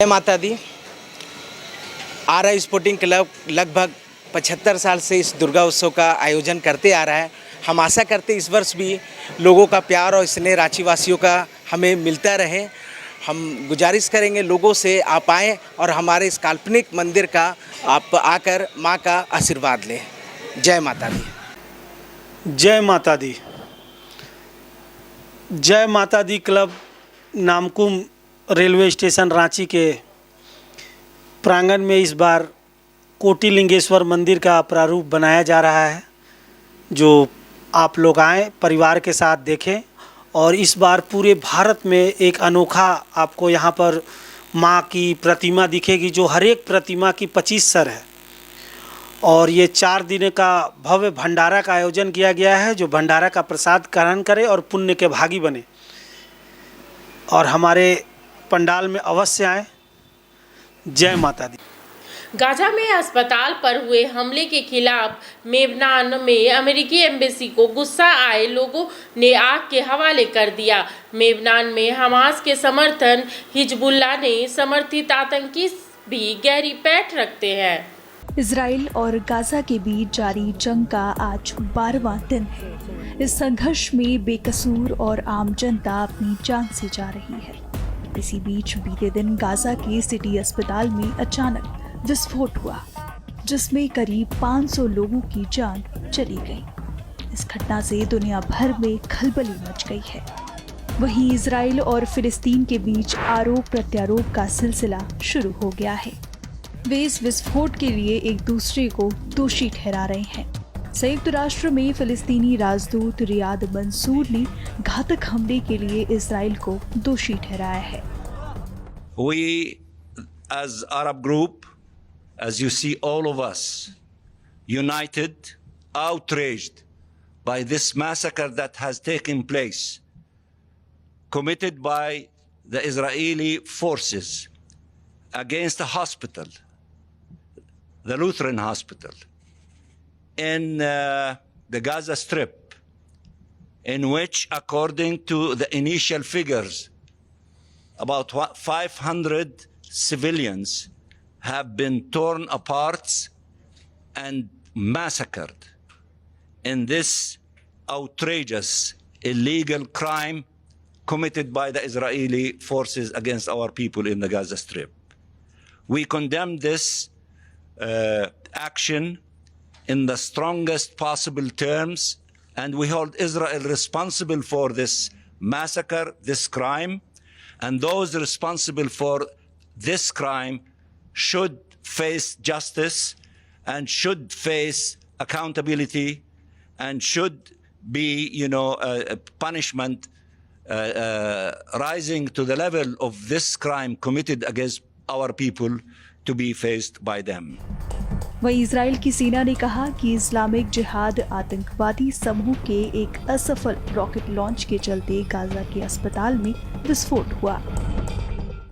जय माता दी। RI sporting club लगभग 75 साल से इस दुर्गा उत्सव का आयोजन करते आ रहा है। हम आशा करते इस वर्ष भी लोगों का प्यार और स्नेह रांची वासियों का हमें मिलता रहे। हम गुजारिश करेंगे लोगों से आप आएँ और हमारे इस काल्पनिक मंदिर का आप आकर माँ का आशीर्वाद लें। जय माता दी। जय माता दी। Jai Mata Di club Namkum railway station Ranchi के प्रांगण में इस बार कोटिलिंगेश्वर मंदिर का प्रारूप बनाया जा रहा है, जो आप लोग आएँ परिवार के साथ देखें। और इस बार पूरे भारत में एक अनोखा आपको यहाँ पर माँ की प्रतिमा दिखेगी, जो हर एक प्रतिमा की 25 सर है। और ये 4 दिन का भव्य भंडारा का आयोजन किया गया है, जो भंडारा का प्रसाद ग्रहण करे और पुण्य के भागी बने। और हमारे पंडाल में अवश्य आएँ। जय माता दी। गाजा में अस्पताल पर हुए हमले के खिलाफ लेबनान में अमेरिकी एम्बेसी को गुस्सा आए लोगों ने आग के हवाले कर दिया। लेबनान में हमास के समर्थन हिजबुल्लाह ने समर्थित आतंकी भी गहरी पैठ रखते हैं। इजराइल और गाजा के बीच जारी जंग का आज 12वां दिन है। इस संघर्ष में बेकसूर और आम जनता अपनी जान से जा रही है। इसी बीच बीते दिन गाजा के सिटी अस्पताल में अचानक विस्फोट हुआ, जिसमें करीब 500 लोगों की जान चली गई। इस घटना से दुनिया भर में खलबली मच गई है। वहीं इजराइल और फिलिस्तीन के बीच आरोप प्रत्यारोप का सिलसिला शुरू हो गया है। वे इस विस्फोट के लिए एक दूसरे को दोषी ठहरा रहे हैं। संयुक्त राष्ट्र में फिलिस्तीनी राजदूत रियाद मंसूर ने घातक हमले के लिए इजराइल को दोषी ठहराया है। We as Arab group, as you see all of us, united, outraged by this massacre that has taken place, committed by the Israeli forces against a hospital, the Lutheran Hospital, in the Gaza Strip, in which, according to the initial figures, about 500 civilians have been torn apart and massacred in this outrageous, illegal crime committed by the Israeli forces against our people in the Gaza Strip. We condemn this action in the strongest possible terms, and we hold Israel responsible for this massacre, this crime, and those responsible for this crime should face justice and should face accountability and should be, punishment rising to the level of this crime committed against our people to be faced by them. वहीं Israel की सेना ने कहा कि Islamic जिहाद आतंकवादी समूह के एक असफल रॉकेट लॉन्च के चलते गाजा के अस्पताल में विस्फोट हुआ।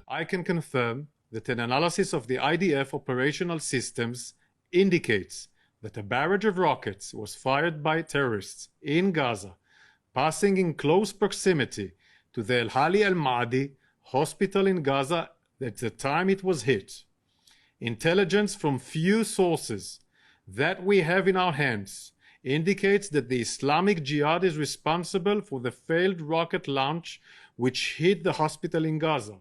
I can confirm that an analysis of the IDF operational systems indicates that a barrage of rockets was fired by terrorists in Gaza, passing in close proximity to the El Hali Al Maadi hospital in Gaza at the time it was hit. Intelligence from few sources that we have in our hands indicates that the Islamic Jihad is responsible for the failed rocket launch which hit the hospital in Gaza.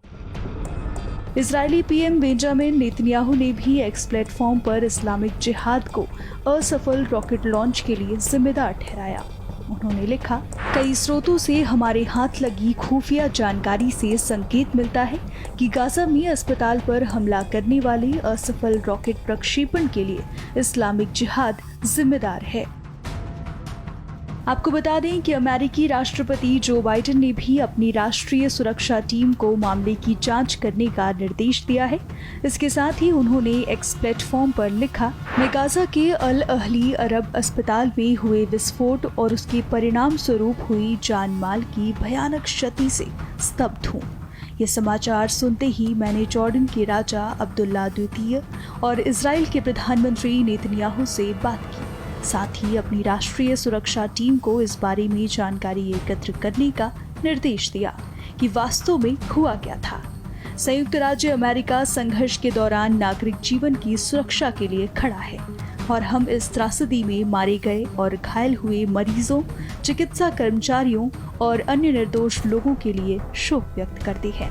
Israeli PM Benjamin Netanyahu ने भी x platform पर Islamic जिहाद को असफल rocket launch के लिए जिम्मेदार ठहराया। उन्होंने लिखा, कई स्रोतों से हमारे हाथ लगी खुफिया जानकारी से संकेत मिलता है कि गाजा में अस्पताल पर हमला करने वाले असफल रॉकेट प्रक्षेपण के लिए इस्लामिक जिहाद जिम्मेदार है। आपको बता दें कि अमेरिकी राष्ट्रपति जो बाइडेन ने भी अपनी राष्ट्रीय सुरक्षा टीम को मामले की जांच करने का निर्देश दिया है। इसके साथ ही उन्होंने एक्स प्लेटफॉर्म पर लिखा, मैं गाजा के अल अहली अरब अस्पताल में हुए विस्फोट और उसके परिणाम स्वरूप हुई जान माल की भयानक क्षति से स्तब्ध हूँ। ये समाचार सुनते ही मैंने जॉर्डन के राजा अब्दुल्ला द्वितीय और इजराइल के प्रधानमंत्री नेतन्याहू से बात की। साथ ही अपनी राष्ट्रीय सुरक्षा टीम को इस बारे में जानकारी एकत्र करने का निर्देश दिया कि वास्तव में हुआ क्या था। संयुक्त राज्य अमेरिका संघर्ष के दौरान नागरिक जीवन की सुरक्षा के लिए खड़ा है और हम इस त्रासदी में मारे गए और घायल हुए मरीजों, चिकित्सा कर्मचारियों और अन्य निर्दोष लोगों के लिए शोक व्यक्त करते हैं।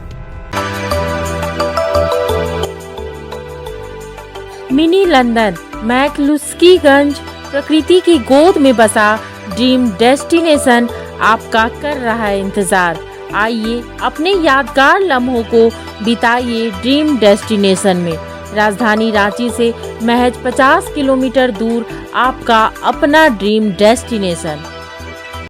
मिनी लंदन, मैक्लुस्कीगंज, प्रकृति की गोद में बसा ड्रीम डेस्टिनेशन आपका कर रहा है इंतजार। आइए अपने यादगार लम्हों को बिताइए ड्रीम डेस्टिनेशन में। राजधानी रांची से महज 50 किलोमीटर दूर आपका अपना ड्रीम डेस्टिनेशन।